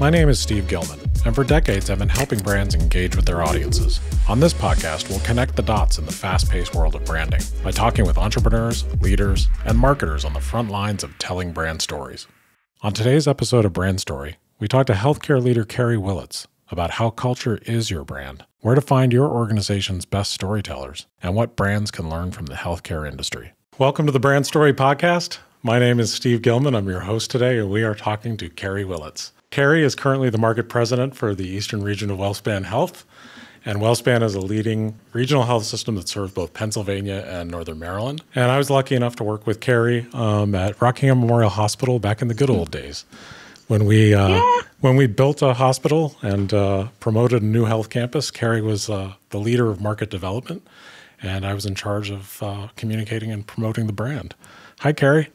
My name is Steve Gilman, and for decades I've been helping brands engage with their audiences. On this podcast, we'll connect the dots in the fast-paced world of branding by talking with entrepreneurs, leaders, and marketers on the front lines of telling brand stories. On today's episode of Brand Story, we talk to healthcare leader Carrie Willetts about how culture is your brand, where to find your organization's best storytellers, and what brands can learn from the healthcare industry. Welcome to the Brand Story podcast. My name is Steve Gilman. I'm your host today, and we are talking to Carrie Willetts. Carrie is currently the market president for the Eastern region of WellSpan Health, and WellSpan is a leading regional health system that serves both Pennsylvania and Northern Maryland. And I was lucky enough to work with Carrie at Rockingham Memorial Hospital back in the good old days when we built a hospital and promoted a new health campus. Carrie was the leader of market development, and I was in charge of communicating and promoting the brand. Hi, Carrie.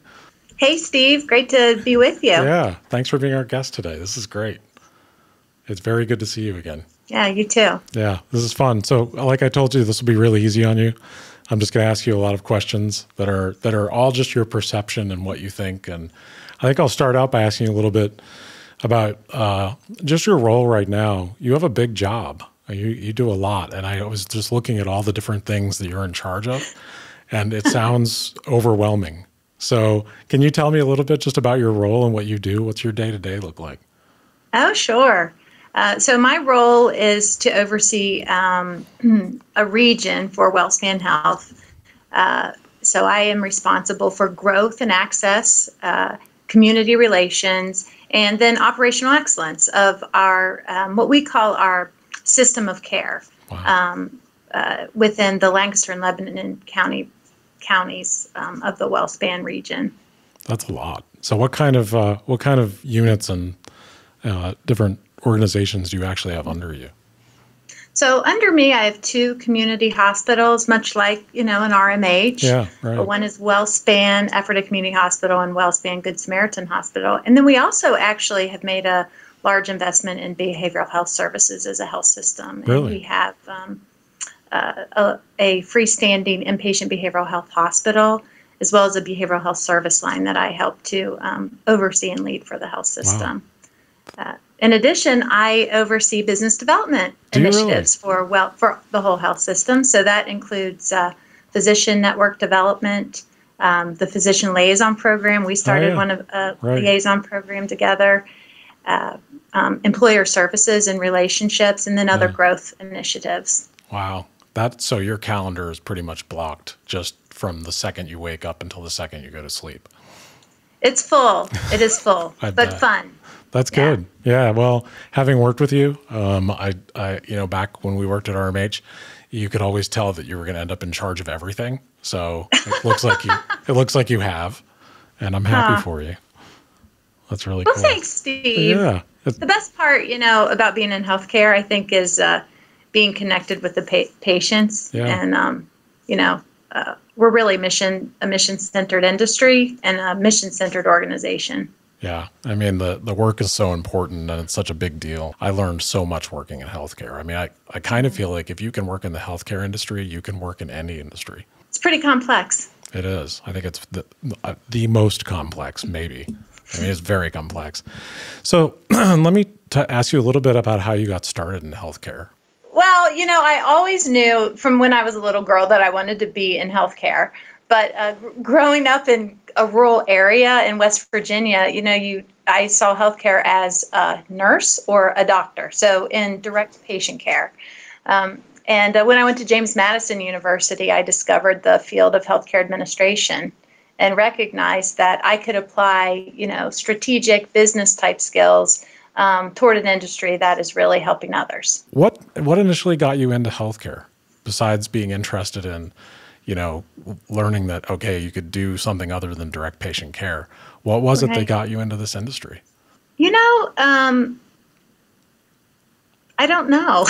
Hey, Steve. Great to be with you. Yeah. Thanks for being our guest today. This is great. It's very good to see you again. Yeah, you too. Yeah, this is fun. So like I told you, this will be really easy on you. I'm just going to ask you a lot of questions that are all just your perception and what you think. And I think I'll start out by asking you a little bit about just your role right now. You have a big job. You do a lot. And I was just looking at all the different things that you're in charge of, and it sounds overwhelming. So can you tell me a little bit just about your role and what you do? What's your day-to-day look like? Oh, sure. So my role is to oversee a region for WellSpan Health. So I am responsible for growth and access, community relations, and then operational excellence of our what we call our system of care. Wow. Within the Lancaster and Lebanon counties of the WellSpan region. That's a lot. So what kind of units and different organizations do you actually have under you? So under me, I have two community hospitals, much like, an RMH. Yeah, right. One is WellSpan Ephrata Community Hospital and WellSpan Good Samaritan Hospital. And then we also actually have made a large investment in behavioral health services as a health system. Really? And we have a freestanding inpatient behavioral health hospital, as well as a behavioral health service line that I help to oversee and lead for the health system. Wow. In addition, I oversee business development initiatives for the whole health system. So that includes physician network development, the physician liaison program. We started liaison program together, employer services and relationships, and then other growth initiatives. Wow. So your calendar is pretty much blocked just from the second you wake up until the second you go to sleep. It's full. It is full, but fun. That's good. Yeah. Well, having worked with you, I back when we worked at RMH, you could always tell that you were going to end up in charge of everything. So it looks like you have, and I'm happy for you. That's really cool. Well, thanks, Steve. Yeah. The best part, about being in healthcare, I think, is being connected with the patients. Yeah. And, we're really a mission-centered industry and a mission-centered organization. Yeah. I mean, the work is so important and it's such a big deal. I learned so much working in healthcare. I mean, I kind of feel like if you can work in the healthcare industry, you can work in any industry. It's pretty complex. It is. I think it's the most complex, maybe. I mean, it's very complex. So let me ask you a little bit about how you got started in healthcare. Well, I always knew from when I was a little girl that I wanted to be in healthcare. But growing up in a rural area in West Virginia, I saw healthcare as a nurse or a doctor, so in direct patient care. And when I went to James Madison University, I discovered the field of healthcare administration and recognized that I could apply, strategic business type skills toward an industry that is really helping others. What initially got you into healthcare besides being interested in, learning that, okay, you could do something other than direct patient care? What was it that got you into this industry? I don't know.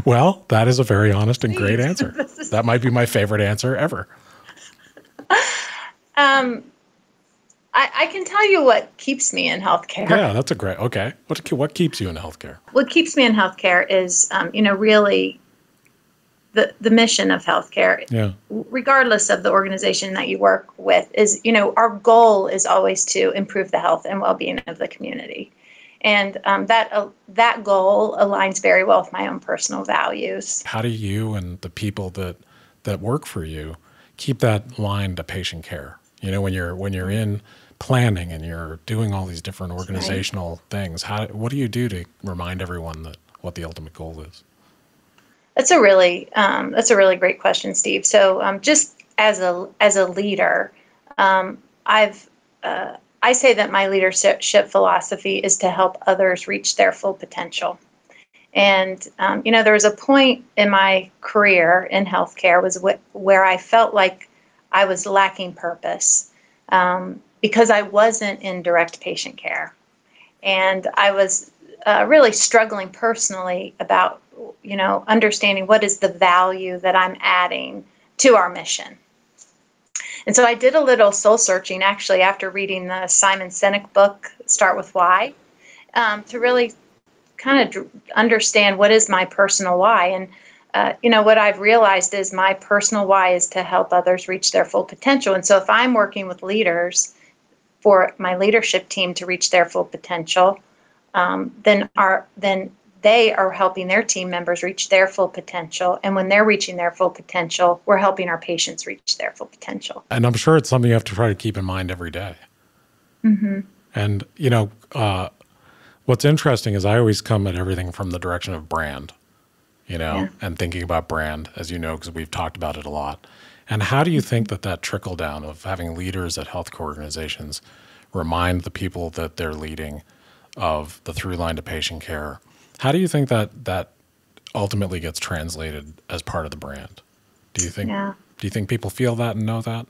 Well, that is a very honest and great answer. That might be my favorite answer ever. I can tell you what keeps me in healthcare. Yeah, that's okay. What keeps you in healthcare? What keeps me in healthcare is, really the mission of healthcare. Yeah. Regardless of the organization that you work with, is, our goal is always to improve the health and well-being of the community. And that goal aligns very well with my own personal values. How do you and the people that work for you keep that line to patient care? You know, when you're in planning and you're doing all these different organizational things, what do you do to remind everyone that what the ultimate goal is? That's a really great question, Steve. So just as a leader, I say that my leadership philosophy is to help others reach their full potential. And there was a point in my career in healthcare where I felt like I was lacking purpose because I wasn't in direct patient care, and I was really struggling personally about understanding what is the value that I'm adding to our mission. And so I did a little soul searching, actually, after reading the Simon Sinek book, Start With Why, to really kind of understand what is my personal why. And, what I've realized is my personal why is to help others reach their full potential. And so if I'm working with leaders for my leadership team to reach their full potential, then they are helping their team members reach their full potential. And when they're reaching their full potential, we're helping our patients reach their full potential. And I'm sure it's something you have to try to keep in mind every day. Mm-hmm. And, what's interesting is I always come at everything from the direction of brand, and thinking about brand, as you know, because we've talked about it a lot. And how do you think that trickle down of having leaders at healthcare organizations remind the people that they're leading of the through line to patient care? How do you think that ultimately gets translated as part of the brand? Do you think people feel that and know that?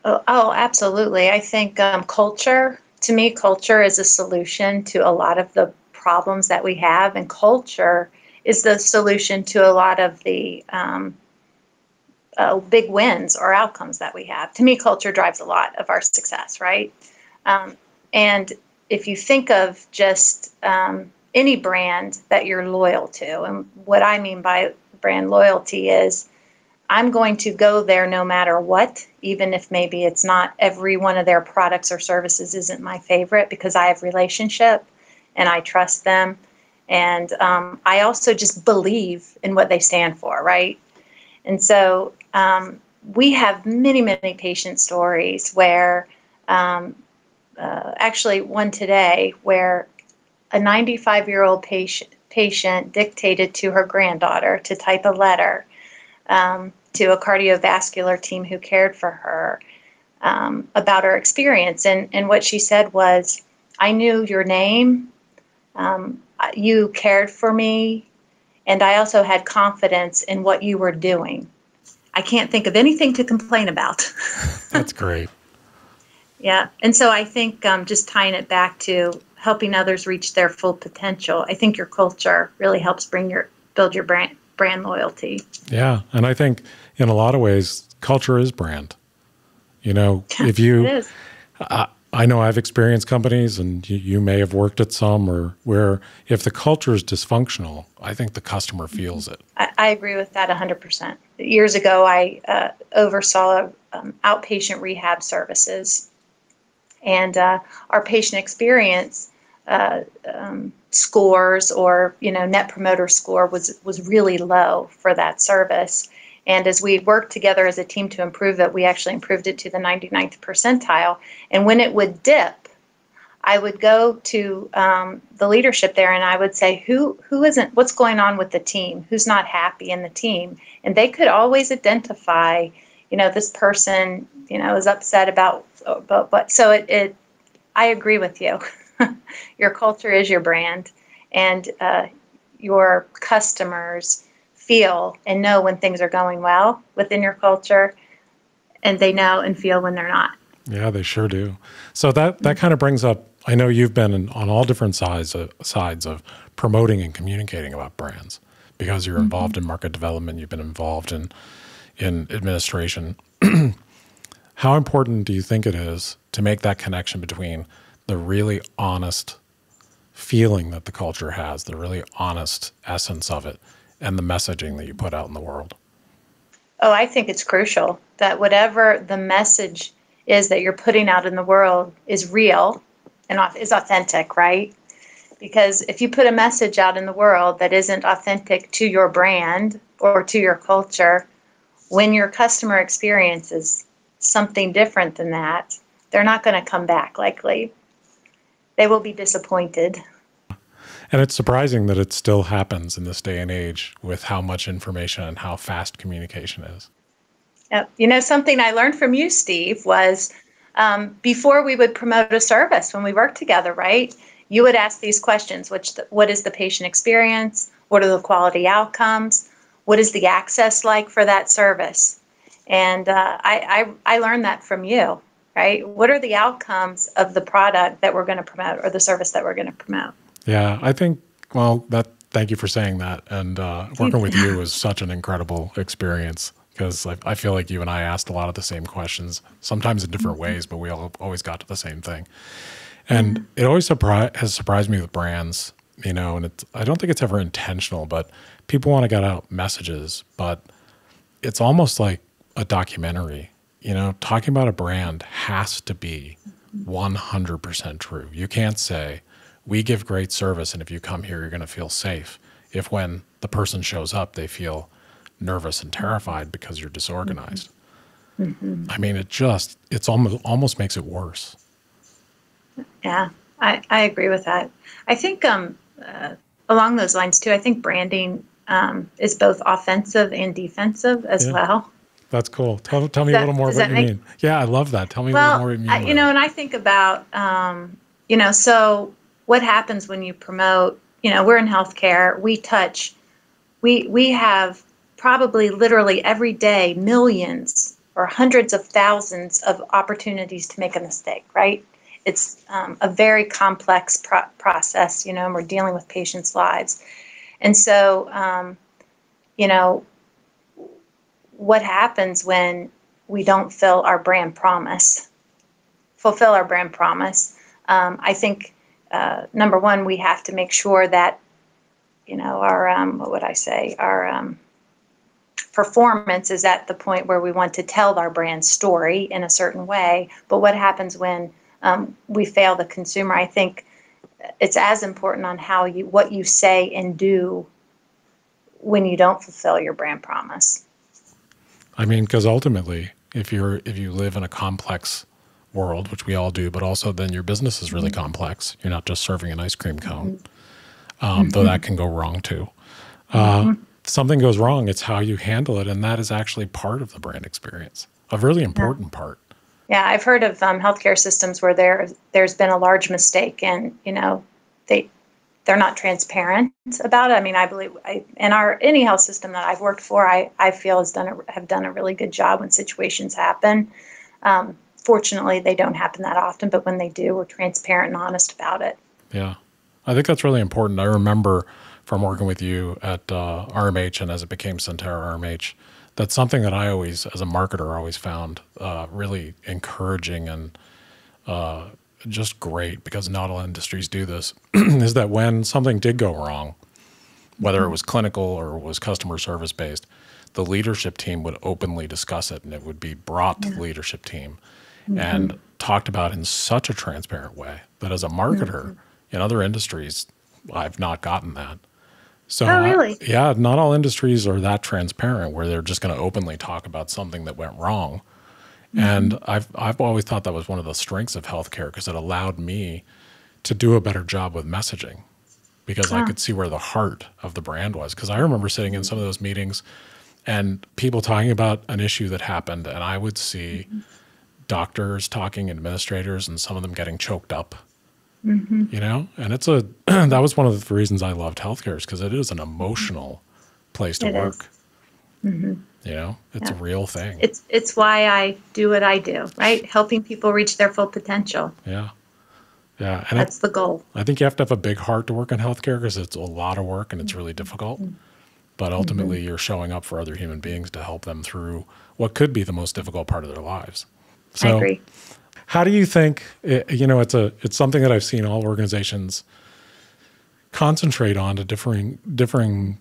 Oh, absolutely. I think culture is a solution to a lot of the problems that we have, and culture is the solution to a lot of the big wins or outcomes that we have. To me, culture drives a lot of our success, right? And if you think of just any brand that you're loyal to, and what I mean by brand loyalty is I'm going to go there no matter what, even if maybe it's not every one of their products or services isn't my favorite, because I have relationship and I trust them. And I also just believe in what they stand for, right? And so we have many, many patient stories where actually one today where a 95-year-old patient dictated to her granddaughter to type a letter to a cardiovascular team who cared for her about her experience. And what she said was, I knew your name, you cared for me, and I also had confidence in what you were doing. I can't think of anything to complain about. That's great. Yeah. And so I think just tying it back to helping others reach their full potential, I think your culture really helps build your brand loyalty. Yeah. And I think in a lot of ways, culture is brand. If you, it is. I know I've experienced companies, and you may have worked at some, or where if the culture is dysfunctional, I think the customer feels it. I agree with that 100%. Years ago, I oversaw outpatient rehab services, and our patient experience scores, or net promoter score, was really low for that service. And as we worked together as a team to improve it, we actually improved it to the 99th percentile. And when it would dip, I would go to the leadership there and I would say, who isn't, what's going on with the team? Who's not happy in the team? And they could always identify, this person, is upset about what. So I agree with you. Your culture is your brand, and your customers feel and know when things are going well within your culture, and they know and feel when they're not. Yeah, they sure do. So that kind of brings up, I know you've been on all different sides of promoting and communicating about brands, because you're involved in market development, you've been involved in administration. How important do you think it is to make that connection between the really honest feeling that the culture has, the really honest essence of it, and the messaging that you put out in the world? Oh, I think it's crucial that whatever the message is that you're putting out in the world is real, and is authentic, right? Because if you put a message out in the world that isn't authentic to your brand or to your culture, when your customer experiences something different than that, they're not going to come back likely. They will be disappointed. And it's surprising that it still happens in this day and age with how much information and how fast communication is. Yep. You know, something I learned from you, Steve, was before we would promote a service when we worked together, right? You would ask these questions, what is the patient experience? What are the quality outcomes? What is the access like for that service? And I learned that from you, right? What are the outcomes of the product that we're going to promote or the service that we're going to promote? Yeah, I think, well, thank you for saying that. And working with you was such an incredible experience because I feel like you and I asked a lot of the same questions, sometimes in different ways, but we always got to the same thing. And it always has surprised me with brands, you know, and I don't think it's ever intentional, but people want to get out messages, but it's almost like a documentary, you know, talking about a brand has to be 100% true. You can't say, we give great service, and if you come here, you're going to feel safe. If when the person shows up, they feel nervous and terrified because you're disorganized. I mean, it's almost makes it worse. Yeah, I agree with that. I think along those lines too, I think branding is both offensive and defensive as well. That's cool. Tell me a little more what you mean. Yeah, I love that. Tell me a little more what you mean. You know, and I think about, you know, so what happens when you promote, you know, we're in healthcare, we have probably literally every day millions or hundreds of thousands of opportunities to make a mistake, right? It's a very complex process, you know, and we're dealing with patients' lives. And so, you know, what happens when we don't fulfill our brand promise? I think, number one, we have to make sure that, you know, our, our performance is at the point where we want to tell our brand story in a certain way. But what happens when we fail the consumer? I think it's as important on what you say and do when you don't fulfill your brand promise. I mean, because ultimately, if you live in a complex world, which we all do, but also then your business is really complex. You're not just serving an ice cream cone, though that can go wrong too. Something goes wrong, it's how you handle it, and that is actually part of the brand experience, a really important part. Yeah, I've heard of healthcare systems where there's been a large mistake, and you know they're not transparent about it. I mean, I believe in any health system that I've worked for, I feel have done a really good job when situations happen. Fortunately, they don't happen that often, but when they do, we're transparent and honest about it. Yeah, I think that's really important. I remember from working with you at RMH and as it became Centera RMH, that's something that I always, as a marketer, always found really encouraging and just great, because not all industries do this, is that when something did go wrong, whether it was clinical or was customer service based, the leadership team would openly discuss it, and it would be brought to the leadership team and talked about in such a transparent way that as a marketer in other industries, I've not gotten that. So really? Yeah, not all industries are that transparent where they're just going to openly talk about something that went wrong. And I've always thought that was one of the strengths of healthcare, because it allowed me to do a better job with messaging, because I could see where the heart of the brand was. Because I remember sitting in some of those meetings and people talking about an issue that happened, and I would see doctors talking, administrators, and some of them getting choked up. You know, and that was one of the reasons I loved healthcare, is because it is an emotional place to work. You know, it's a real thing. It's why I do what I do, right? Helping people reach their full potential. Yeah. Yeah. And that's the goal. I think you have to have a big heart to work in healthcare, because it's a lot of work and it's really difficult. But ultimately, you're showing up for other human beings to help them through what could be the most difficult part of their lives. So, I agree. How do you think, you know, it's something that I've seen all organizations concentrate on to differing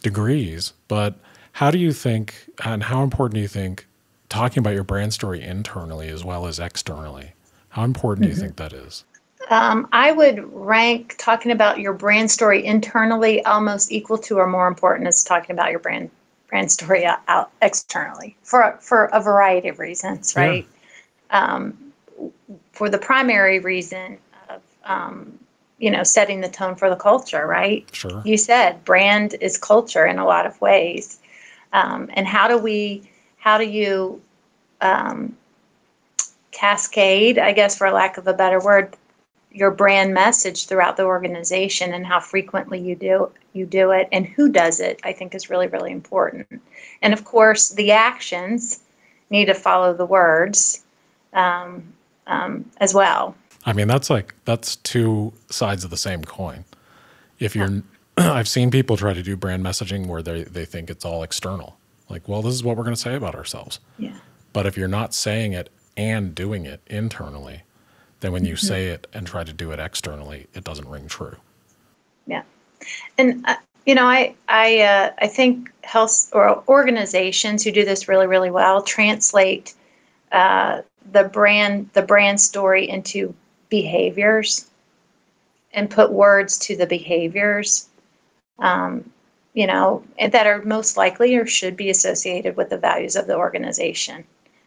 degrees, but how do you think, and how important do you think talking about your brand story internally as well as externally, how important do you think that is? I would rank talking about your brand story internally almost equal to or more important as talking about your brand story out externally for a variety of reasons, right? Yeah. For the primary reason of setting the tone for the culture, right? Sure. You said brand is culture in a lot of ways, and how do you cascade, I guess, for lack of a better word, your brand message throughout the organization, and how frequently you do it, and who does it, I think is really, really important. And of course, the actions need to follow the words as well. I mean, that's two sides of the same coin. If you're, I've seen people try to do brand messaging where they think it's all external. Like, well, this is what we're going to say about ourselves. Yeah. But if you're not saying it and doing it internally, then when you say it and try to do it externally, it doesn't ring true. Yeah. And, I think health or organizations who do this really, really well translate the brand story into behaviors and put words to the behaviors, and that are most likely or should be associated with the values of the organization.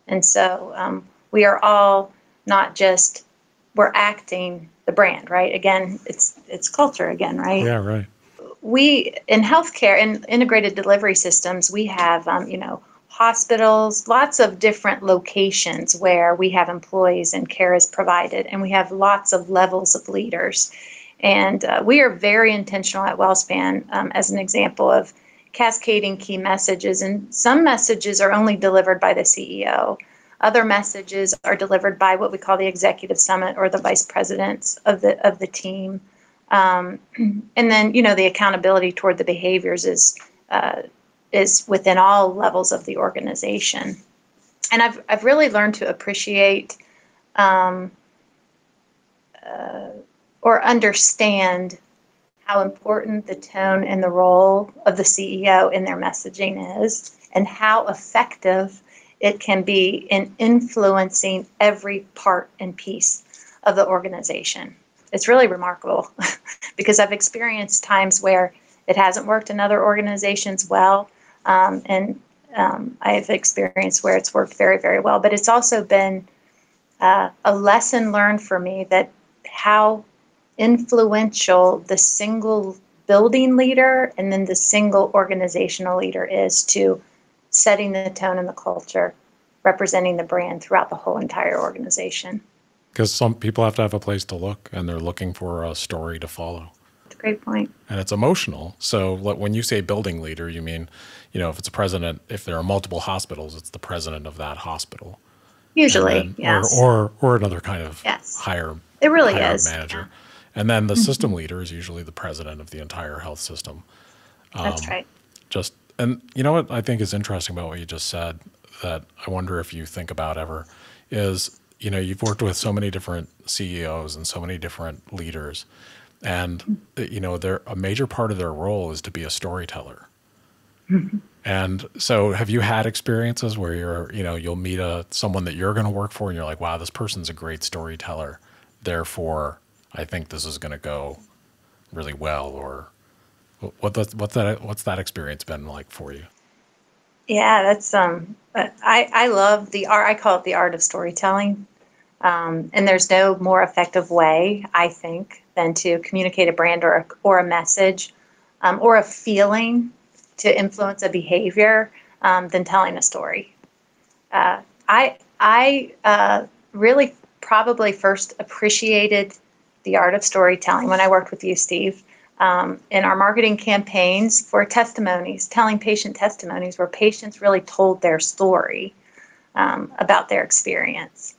And so we are all not just, we're acting the brand, right? Again, it's culture again, right? Yeah, right. We, in healthcare and integrated delivery systems, we have, hospitals, lots of different locations where we have employees and care is provided, and we have lots of levels of leaders. And we are very intentional at WellSpan, as an example of cascading key messages. And some messages are only delivered by the CEO. Other messages are delivered by what we call the executive summit or the vice presidents of the team. And then, the accountability toward the behaviors is within all levels of the organization. And I've really learned to appreciate or understand how important the tone and the role of the CEO in their messaging is, and how effective it can be in influencing every part and piece of the organization. It's really remarkable because I've experienced times where it hasn't worked in other organizations well, and I've experienced where it's worked very, very well. But it's also been a lesson learned for me that how influential the single building leader and then the single organizational leader is to setting the tone and the culture, representing the brand throughout the whole entire organization. Because some people have to have a place to look, and they're looking for a story to follow. That's a great point. And it's emotional. So when you say building leader, you mean, if it's a president, if there are multiple hospitals, it's the president of that hospital. Usually, yes. Or another kind of higher it really higher is. manager. Yeah. And then the system leader is usually the president of the entire health system. That's right. And you know what I think is interesting about what you just said, that I wonder if you think about ever, is, you've worked with so many different CEOs and so many different leaders, and, a major part of their role is to be a storyteller. Mm-hmm. And so have you had experiences where you'll meet someone that you're going to work for and you're like, wow, this person's a great storyteller, therefore I think this is going to go really well? Or what's that experience been like for you? Yeah, that's I love the art. I call it the art of storytelling. And there's no more effective way, I think, than to communicate a brand or a message or a feeling to influence a behavior than telling a story. I really probably first appreciated the art of storytelling when I worked with you, Steve, in our marketing campaigns for testimonies, telling patient testimonies where patients really told their story about their experience.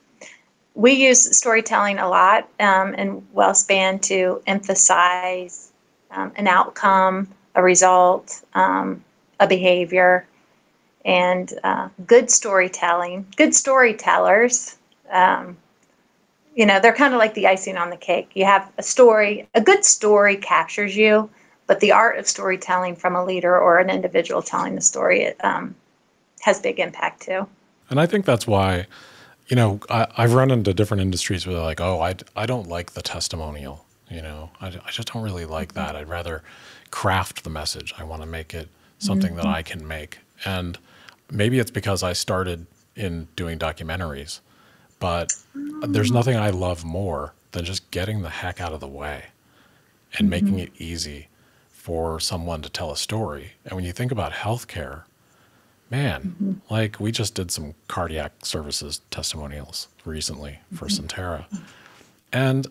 We use storytelling a lot in WellSpan to emphasize an outcome, a result, a behavior, and good storytelling. Good storytellers, they're kind of like the icing on the cake. You have a story, a good story captures you, but the art of storytelling from a leader or an individual telling the story has big impact too. And I think that's why, I've run into different industries where they're like, oh, I don't like the testimonial. I just don't really like that. I'd rather craft the message. I want to make it something that I can make. And maybe it's because I started in doing documentaries, but there's nothing I love more than just getting the heck out of the way and making it easy for someone to tell a story. And when you think about healthcare, man, like we just did some cardiac services testimonials recently for Centera. And,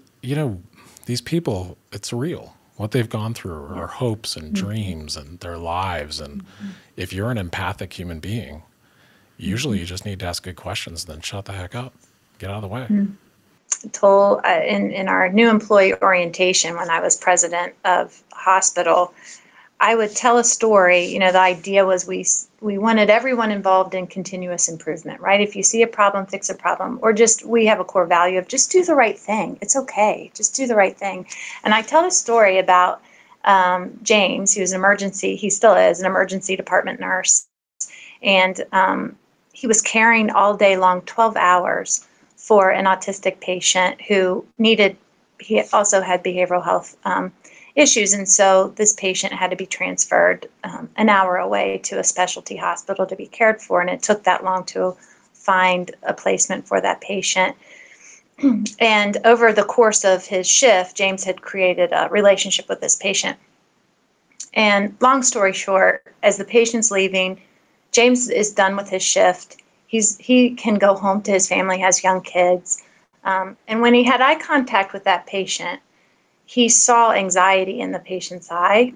these people, it's real. What they've gone through are hopes and dreams and their lives. And if you're an empathic human being, usually you just need to ask good questions, then shut the heck up, get out of the way. Told in our new employee orientation, when I was president of hospital, I would tell a story. The idea was we wanted everyone involved in continuous improvement, right? If you see a problem, fix a problem, or we have a core value of just do the right thing. It's okay. Just do the right thing. And I tell a story about James, he still is an emergency department nurse. And he was caring all day long, 12 hours for an autistic patient who he also had behavioral health issues. And so this patient had to be transferred an hour away to a specialty hospital to be cared for. And it took that long to find a placement for that patient. And over the course of his shift, James had created a relationship with this patient. And long story short, as the patient's leaving, James is done with his shift. He can go home to his family, has young kids. And when he had eye contact with that patient, he saw anxiety in the patient's eye.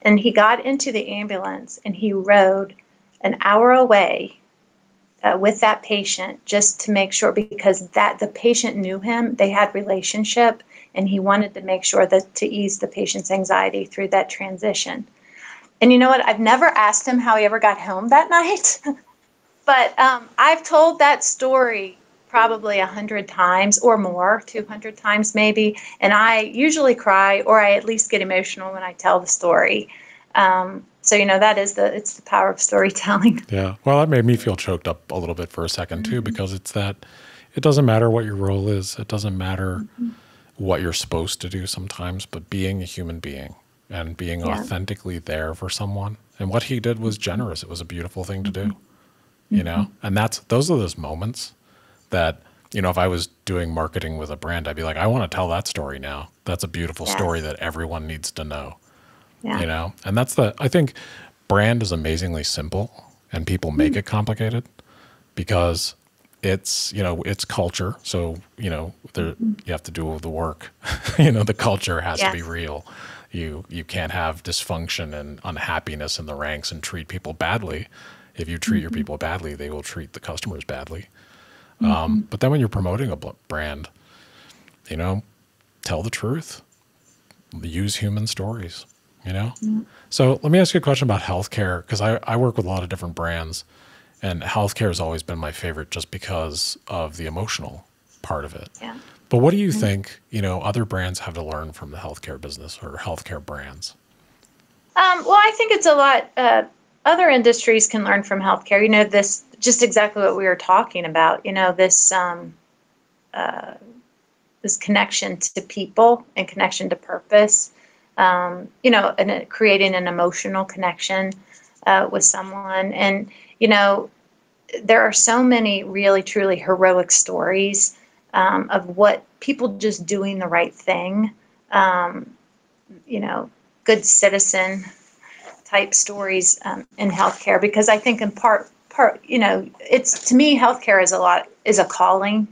And he got into the ambulance and he rode an hour away with that patient just to make sure, because the patient knew him, they had relationship, and he wanted to make sure that to ease the patient's anxiety through that transition. And you know what? I've never asked him how he ever got home that night, but I've told that story probably 100 times or more, 200 times maybe, and I usually cry, or I at least get emotional when I tell the story. So it's the power of storytelling. Yeah. Well, that made me feel choked up a little bit for a second too, because it's that it doesn't matter what your role is. It doesn't matter what you're supposed to do sometimes, but being a human being and being authentically there for someone. And what he did was generous. It was a beautiful thing to do, and those are those moments that, if I was doing marketing with a brand, I'd be like, I want to tell that story now. That's a beautiful story that everyone needs to know, and I think brand is amazingly simple, and people make it complicated because it's, it's culture. So, you have to do the work, the culture has to be real. You can't have dysfunction and unhappiness in the ranks and treat people badly. If you treat your people badly, they will treat the customers badly. But then when you're promoting a brand, tell the truth, use human stories, So let me ask you a question about healthcare, because I work with a lot of different brands, and healthcare has always been my favorite just because of the emotional part of it. Yeah. But what do you think, other brands have to learn from the healthcare business or healthcare brands? Well, I think it's a lot. Other industries can learn from healthcare. This just exactly what we were talking about. This this connection to people and connection to purpose. And creating an emotional connection with someone. And there are so many really truly heroic stories of what people just doing the right thing. Good citizen type stories in healthcare, because I think in part, it's, to me, healthcare is a calling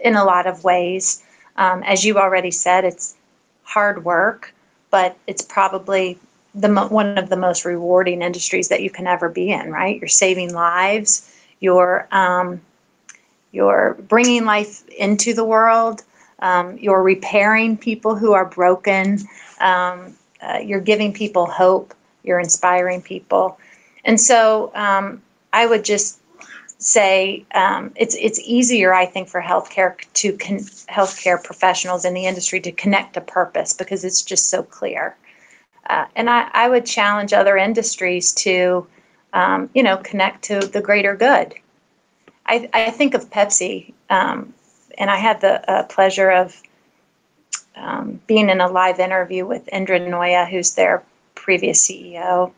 in a lot of ways. As you already said, it's hard work, but it's probably one of the most rewarding industries that you can ever be in, right? You're saving lives, you're bringing life into the world, you're repairing people who are broken, you're giving people hope, you're inspiring people. And so I would just say it's easier, I think, for healthcare professionals in the industry to connect to purpose, because it's just so clear. And I would challenge other industries to, connect to the greater good. I think of Pepsi, and I had the pleasure of being in a live interview with Indra Noya, who's their previous CEO.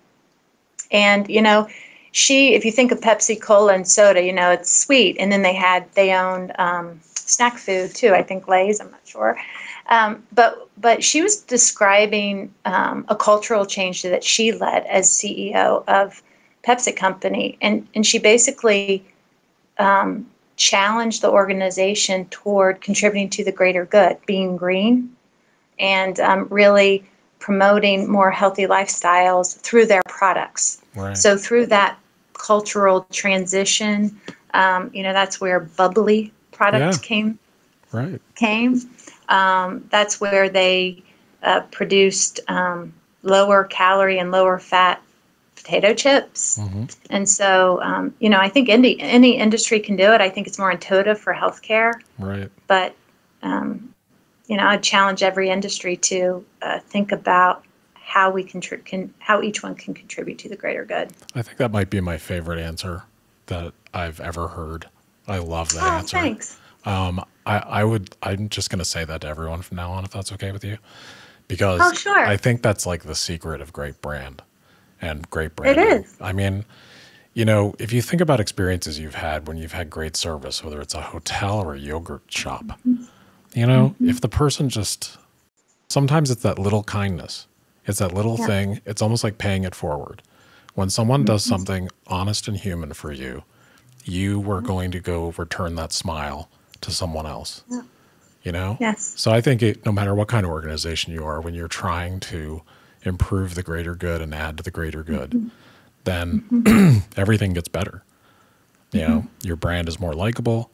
And, if you think of Pepsi, Cola, and soda, it's sweet. And then they owned snack food too, I think Lay's, I'm not sure. But she was describing a cultural change that she led as CEO of Pepsi Company. And she basically challenged the organization toward contributing to the greater good, being green, and really promoting more healthy lifestyles through their products. Right. So through that cultural transition, that's where bubbly products came. Right. That's where they produced lower calorie and lower fat potato chips. Mm-hmm. And so, I think any industry can do it. I think it's more intuitive for healthcare. Right. But, I'd challenge every industry to think about how how each one can contribute to the greater good. I think that might be my favorite answer that I've ever heard. I love that answer. Thanks. I'm just going to say that to everyone from now on, if that's okay with you, because sure. I think that's like the secret of great brand and great branding. It is. I mean, if you think about experiences you've had when you've had great service, whether it's a hotel or a yogurt shop, if the person sometimes it's that little kindness, it's that little thing, it's almost like paying it forward. When someone does something honest and human for you, you were going to go return that smile to someone else, Yes. So I think no matter what kind of organization you are, when you're trying to improve the greater good and add to the greater good, then everything gets better. Your brand is more likable,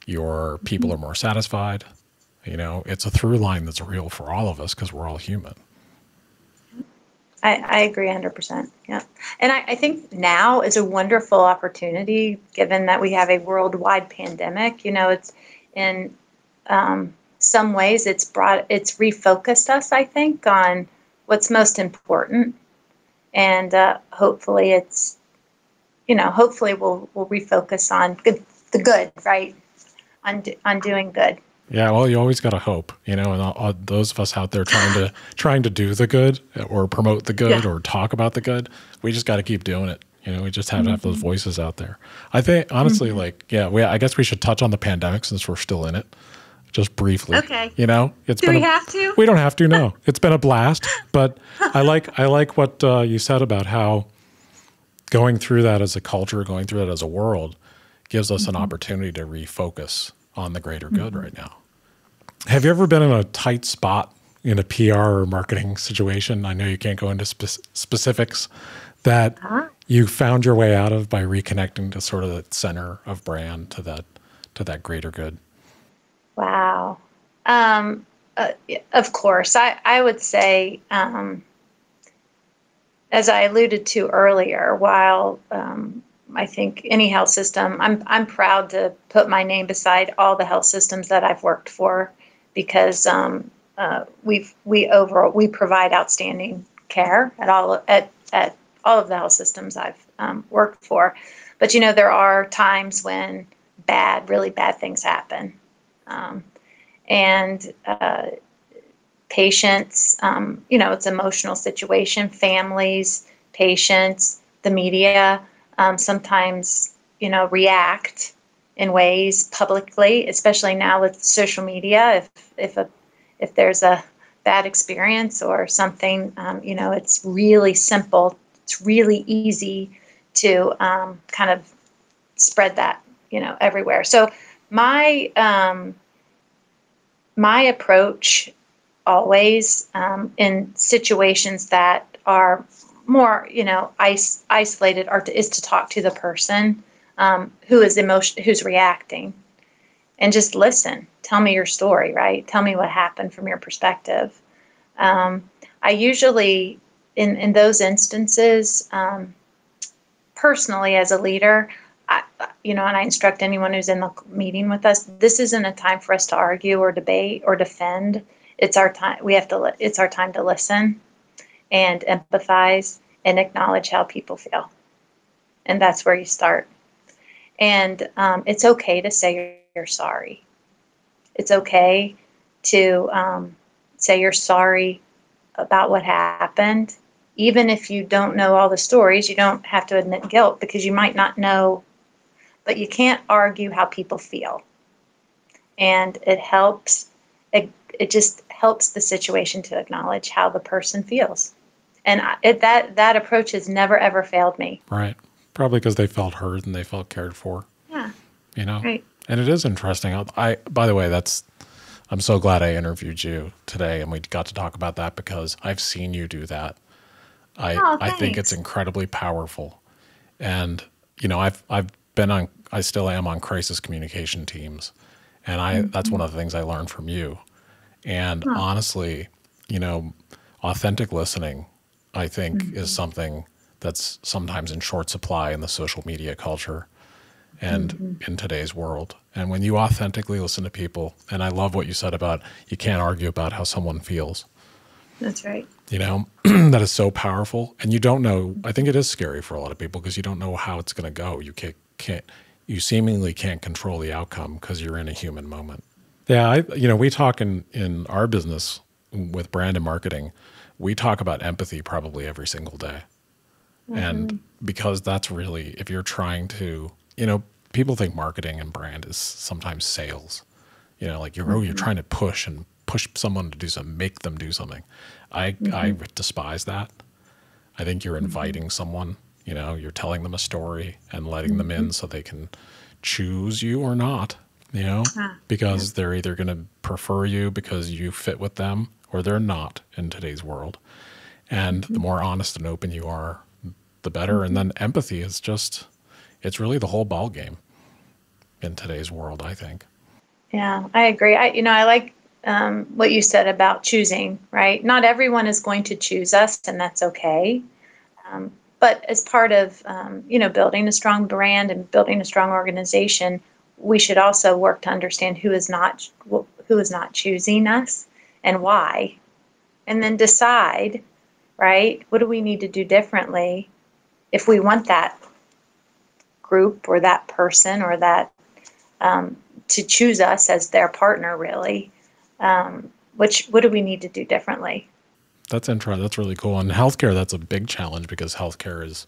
your people are more satisfied. It's a through line that's real for all of us because we're all human. I agree 100%. Yeah. And I think now is a wonderful opportunity, given that we have a worldwide pandemic. It's in some ways it's refocused us, I think, on what's most important. And hopefully hopefully we'll refocus on the good, right? On doing good. Yeah, well, you always got to hope, and all those of us out there trying to do the good or promote the good or talk about the good, we just got to keep doing it. We just have to have those voices out there. I think, honestly, I guess we should touch on the pandemic since we're still in it, just briefly. Okay. Do we have to? We don't have to, no. It's been a blast, but I like what you said about how going through that as a culture, going through that as a world, gives us an opportunity to refocus on the greater good right now. Have you ever been in a tight spot in a PR or marketing situation? I know you can't go into specifics that you found your way out of by reconnecting to sort of the center of brand to that greater good. Wow. Of course, I would say, as I alluded to earlier, while I think any health system, I'm proud to put my name beside all the health systems that I've worked for, because we provide outstanding care at all of the health systems I've worked for. But there are times when really bad things happen, and patients, it's an emotional situation, families, patients, the media. Sometimes, react in ways publicly, especially now with social media. If there's a bad experience or something, it's really simple. It's really easy to kind of spread that, everywhere. So my approach always in situations that are more, isolated, is to talk to the person who's reacting, and just listen. Tell me your story, right? Tell me what happened from your perspective. I usually, in those instances, personally as a leader, and I instruct anyone who's in the meeting with us, this isn't a time for us to argue or debate or defend. It's our time. It's our time to listen and empathize and acknowledge how people feel. And that's where you start. And it's okay to say you're sorry. It's okay to say you're sorry about what happened. Even if you don't know all the stories, you don't have to admit guilt because you might not know, but you can't argue how people feel. And it helps, it just helps the situation to acknowledge how the person feels. And that approach has never, ever failed me. Right. Probably because they felt heard and they felt cared for. Yeah. You know? Right. And it is interesting. By the way, I'm so glad I interviewed you today and we got to talk about that because I've seen you do that. I think it's incredibly powerful. And, you know, I still am on crisis communication teams. And that's one of the things I learned from you. And honestly, you know, authentic listening, I think, is something that's sometimes in short supply in the social media culture and in today's world. And when you authentically listen to people, and I love what you said about you can't argue about how someone feels. That's right. You know, that is so powerful. And you don't know, I think it is scary for a lot of people because you don't know how it's going to go. You seemingly can't control the outcome because you're in a human moment. Yeah, we talk in our business with brand and marketing, we talk about empathy probably every single day. And because that's really, if you're trying to, people think marketing and brand is sometimes sales. Like you're trying to push someone to do something, make them do something. I despise that. I think you're inviting someone, you're telling them a story and letting them in so they can choose you or not, because they're either going to prefer you because you fit with them or they're not in today's world. And the more honest and open you are, the better. And then empathy is it's really the whole ball game in today's world, I think. Yeah, I agree. I like what you said about choosing, right? Not everyone is going to choose us, and that's okay. But as part of, building a strong brand and building a strong organization, we should also work to understand who is not choosing us and why, and then decide, right? What do we need to do differently if we want that group or that person or that to choose us as their partner, really? What do we need to do differently? That's interesting. That's really cool. And healthcare, that's a big challenge because healthcare is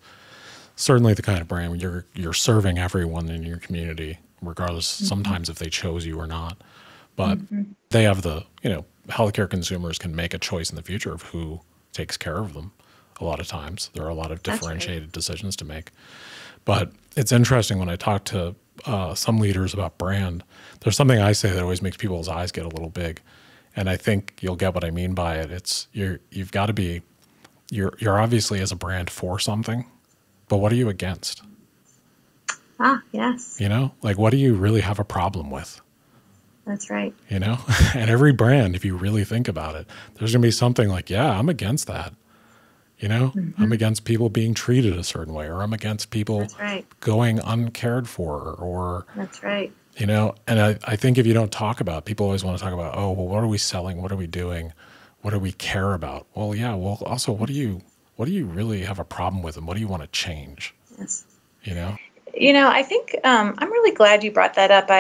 certainly the kind of brand where you're serving everyone in your community, regardless sometimes if they chose you or not. But they have healthcare consumers can make a choice in the future of who takes care of them. A lot of times there are a lot of differentiated decisions to make. But it's interesting when I talk to some leaders about brand, there's something I say that always makes people's eyes get a little big. And I think you'll get what I mean by it. It's you've got to be, you're obviously as a brand for something, but what are you against? Yes. Like what do you really have a problem with? That's right. And every brand, if you really think about it, there's going to be something like, yeah, I'm against that. I'm against people being treated a certain way, or I'm against people going uncared for, or that's right. And I think if you don't talk about it, people always want to talk about, oh, well, what are we selling? What are we doing? What do we care about? Well, yeah. Well, also, what do you really have a problem with, and what do you want to change? Yes. I think I'm really glad you brought that up.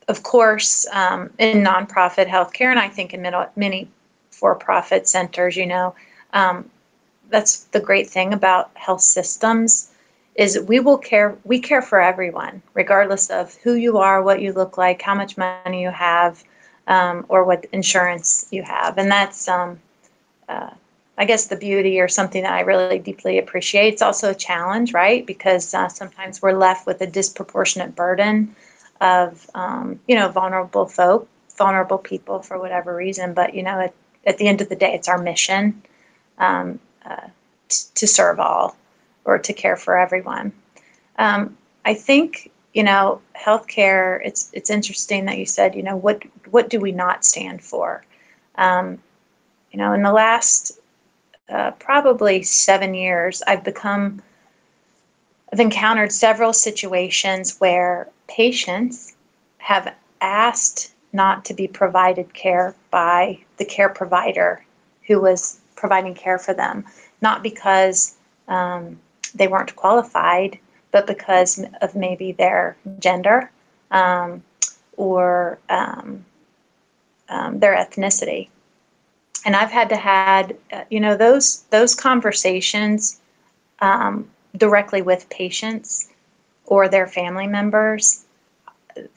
Of course, in nonprofit healthcare, and I think in many for-profit centers, that's the great thing about health systems. Is we care for everyone, regardless of who you are, what you look like, how much money you have, or what insurance you have. And that's, I guess, the beauty or something that I really deeply appreciate. It's also a challenge, right? Because sometimes we're left with a disproportionate burden of, vulnerable people for whatever reason. But, at the end of the day, it's our mission to serve all, or to care for everyone. I think, healthcare, it's interesting that you said, what do we not stand for? In the last probably 7 years, I've encountered several situations where patients have asked not to be provided care by the care provider who was providing care for them, not because they weren't qualified, but because of maybe their gender or their ethnicity. And I've had to those conversations directly with patients or their family members.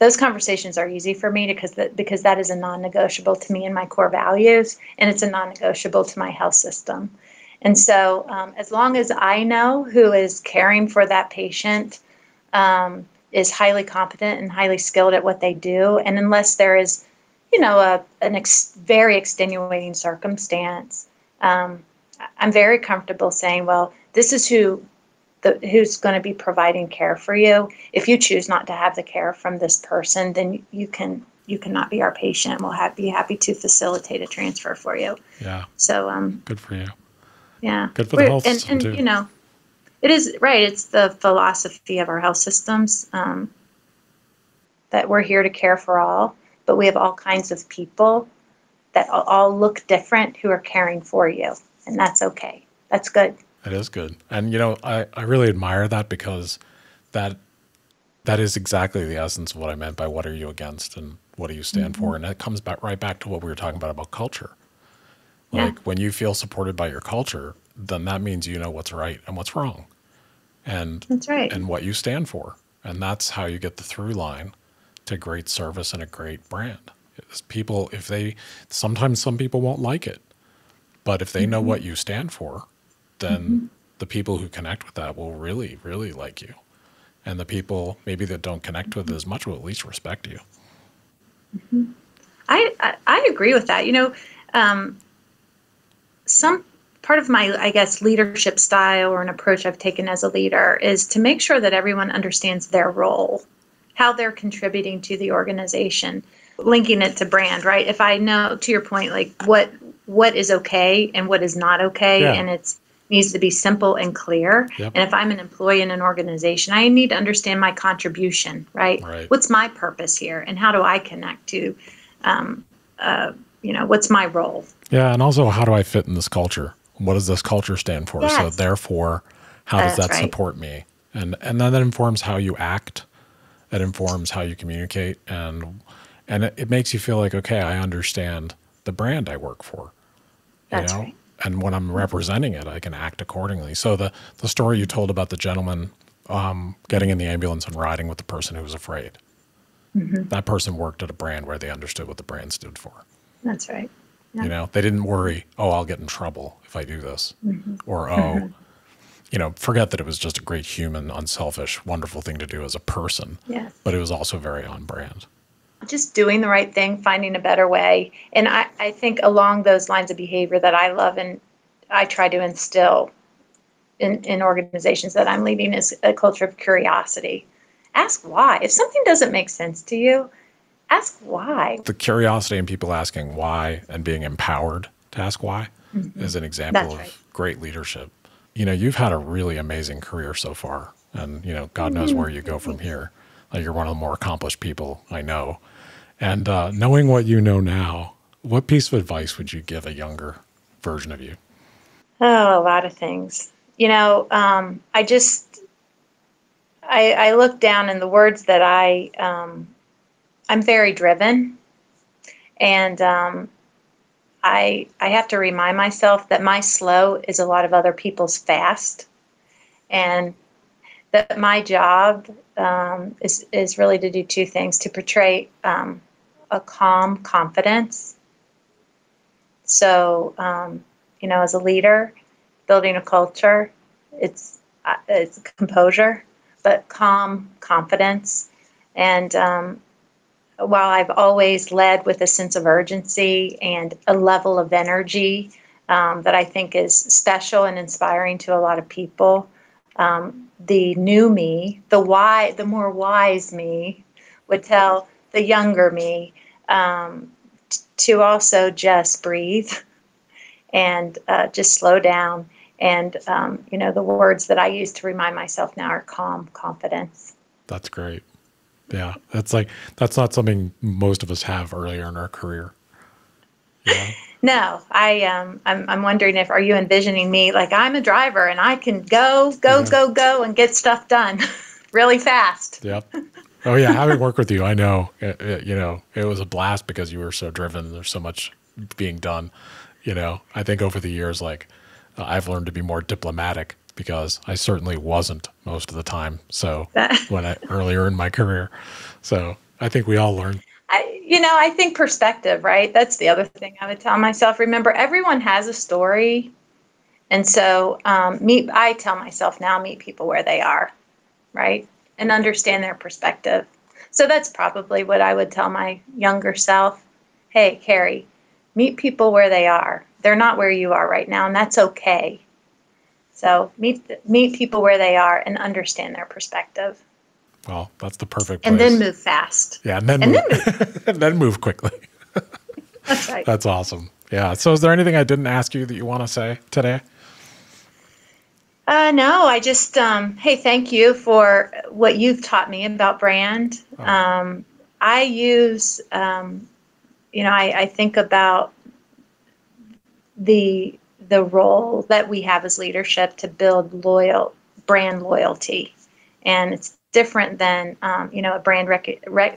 Those conversations are easy for me because that is a non-negotiable to me and my core values, and it's a non-negotiable to my health system. And so as long as I know who is caring for that patient is highly competent and highly skilled at what they do, and unless there is, very extenuating circumstance, I'm very comfortable saying, well, this is who's going to be providing care for you. If you choose not to have the care from this person, then you cannot be our patient. We'll be happy to facilitate a transfer for you. Yeah. So good for you. Yeah. Good for the health system too. It is right. It's the philosophy of our health systems that we're here to care for all, but we have all kinds of people that all look different who are caring for you, and that's okay. That's good. It is good. And, I really admire that because that is exactly the essence of what I meant by what are you against and what do you stand for? And it comes right back to what we were talking about culture. Like when you feel supported by your culture, then that means you know what's right and what's wrong. And that's right. And what you stand for. And that's how you get the through line to great service and a great brand. Sometimes some people won't like it, but if they know what you stand for, then the people who connect with that will really, really like you. And the people maybe that don't connect with it as much will at least respect you. I agree with that. Some part of my, I guess, leadership style or an approach I've taken as a leader is to make sure that everyone understands their role, how they're contributing to the organization, linking it to brand, right? If I know, to your point, like what is okay and what is not okay, and it's needs to be simple and clear. Yep. And if I'm an employee in an organization, I need to understand my contribution, right? What's my purpose here, and how do I connect to, what's my role? Yeah, and also how do I fit in this culture? What does this culture stand for? Yes. So therefore, how does that support me? And then that informs how you act. It informs how you communicate, and it makes you feel like, okay, I understand the brand I work for. That's right. And when I'm representing it, I can act accordingly. So the story you told about the gentleman getting in the ambulance and riding with the person who was afraid, that person worked at a brand where they understood what the brand stood for. That's right. Yeah. They didn't worry, I'll get in trouble if I do this. Or, forget that it was just a great human, unselfish, wonderful thing to do as a person. Yes. But it was also very on brand. Just doing the right thing, finding a better way. And I think along those lines of behavior that I love and I try to instill in organizations that I'm leading is a culture of curiosity. Ask why. If something doesn't make sense to you, ask why. The curiosity in people asking why and being empowered to ask why is an example of great leadership. You've had a really amazing career so far, and, God knows where you go from here. Like, you're one of the more accomplished people I know. And knowing what you know now, what piece of advice would you give a younger version of you? Oh, a lot of things. I look down in the words that I'm very driven, and I have to remind myself that my slow is a lot of other people's fast, and that my job is really to do two things: to portray a calm confidence. So, as a leader, building a culture, it's composure, but calm confidence. And while I've always led with a sense of urgency and a level of energy that I think is special and inspiring to a lot of people, the new me, the more wise me, would tell the younger me to also just breathe and just slow down. And, the words that I use to remind myself now are calm confidence. That's great. Yeah. That's not something most of us have earlier in our career. Yeah. No, I'm wondering are you envisioning me like I'm a driver and I can go and get stuff done? really fast. Yep. Oh yeah, having worked with you, I know. It was a blast because you were so driven. There's so much being done. I think over the years, I've learned to be more diplomatic because I certainly wasn't most of the time. So earlier in my career, so I think we all learn. I think perspective, right? That's the other thing I would tell myself. Remember, everyone has a story. And so I tell myself now, meet people where they are, right? And understand their perspective. So that's probably what I would tell my younger self. Hey, Carrie, meet people where they are. They're not where you are right now, and that's okay. So meet people where they are and understand their perspective. Well, that's the perfect place. And then move fast. Yeah, and then move. And then move quickly. That's right. That's awesome. Yeah. So is there anything I didn't ask you that you want to say today? No, I just, hey, thank you for what you've taught me about brand. I use, I think about the role that we have as leadership to build brand loyalty. And it's different than, a brand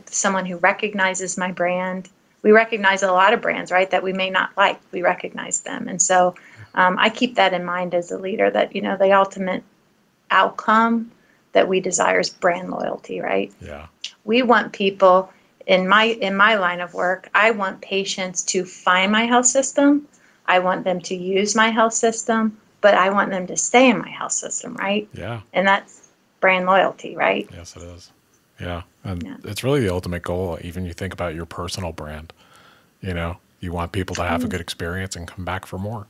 someone who recognizes my brand. We recognize a lot of brands, right, that we may not like. We recognize them. And so I keep that in mind as a leader, that, the ultimate outcome that we desire is brand loyalty, right? Yeah. We want people in my line of work. I want patients to find my health system. I want them to use my health system, but I want them to stay in my health system, right? Yeah. And that's brand loyalty, right? Yes, it is. Yeah. And it's really the ultimate goal. Even you think about your personal brand, you want people to have a good experience and come back for more.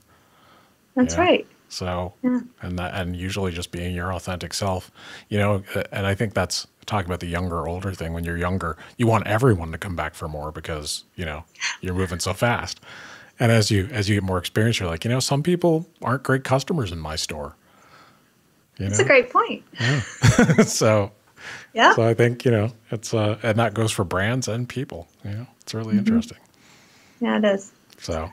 That's right. So, and usually just being your authentic self, and I think that's talking about the younger, older thing. When you're younger, you want everyone to come back for more because, you're moving so fast. And as you get more experience, you're like, some people aren't great customers in my store. That's a great point. Yeah. So I think, it's, and that goes for brands and people, it's really interesting. Yeah, it is. So,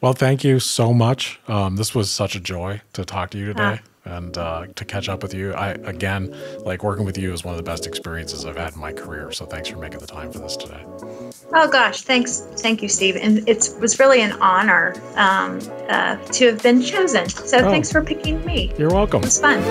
well, thank you so much. This was such a joy to talk to you today and to catch up with you. Again, working with you is one of the best experiences I've had in my career. So thanks for making the time for this today. Oh, gosh. Thanks. Thank you, Steve. And it was really an honor to have been chosen. So thanks for picking me. You're welcome. It was fun.